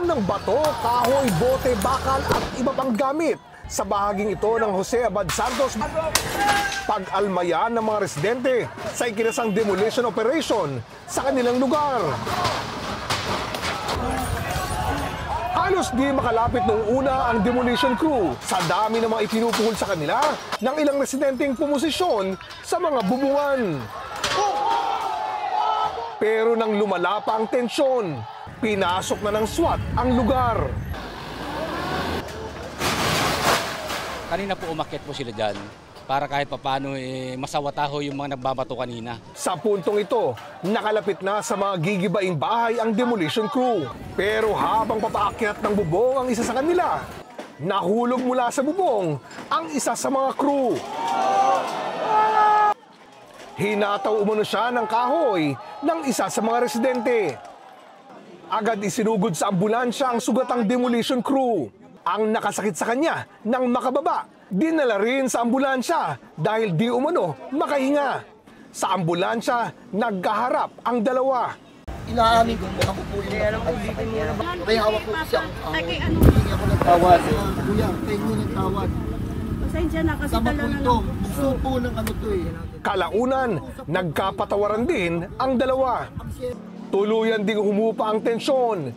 Nagkalat ng bato, kahoy, bote, bakal at iba pang gamit sa bahaging ito ng Jose Abad Santos. Pag-almayan ng mga residente sa ikinasang demolition operation sa kanilang lugar. Halos di makalapit nung una ang demolition crew sa dami ng mga ipinupuhol sa kanila ng ilang residenteng pumosisyon sa mga bubungan. Pero nang lumala pa ang tensyon, pinasok na ng SWAT ang lugar. Kanina po umakyat po sila dyan para kahit papaano masawataho yung mga nagbabato kanina. Sa puntong ito, nakalapit na sa mga gigibaing bahay ang demolition crew. Pero habang papaakyat ng bubong ang isa sa kanila, nahulog mula sa bubong ang isa sa mga crew. Hinataw umano siya ng kahoy ng isa sa mga residente. Agad isinugod sa ambulansya ang sugatang demolition crew. Ang nakasakit sa kanya nang makababa, dinala rin sa ambulansya dahil di umano makahinga. Sa ambulansya, nagkaharap ang dalawa. Inaamin ko ako po yung may hawak ko siya. Hindi ako nagtawad. Kuya, pengo nagtawad. Pasensya na kasi dalawa na lang. Gusto po ng ano to eh. Kalaunan, nagkapatawaran din ang dalawa. Tuluyan ding humupa ang tensyon.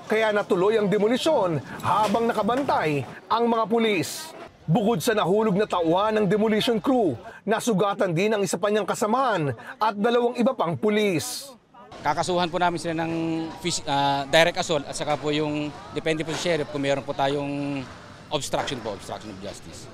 Kaya natuloy ang demolisyon habang nakabantay ang mga pulis. Bukod sa nahulog na tauhan ng demolition crew, nasugatan din ang isa pa niyang kasamahan at dalawang iba pang pulis. Kakasuhan po namin sila ng direct assault at saka po yung depende po sa sheriff kung meron po tayong obstruction of justice.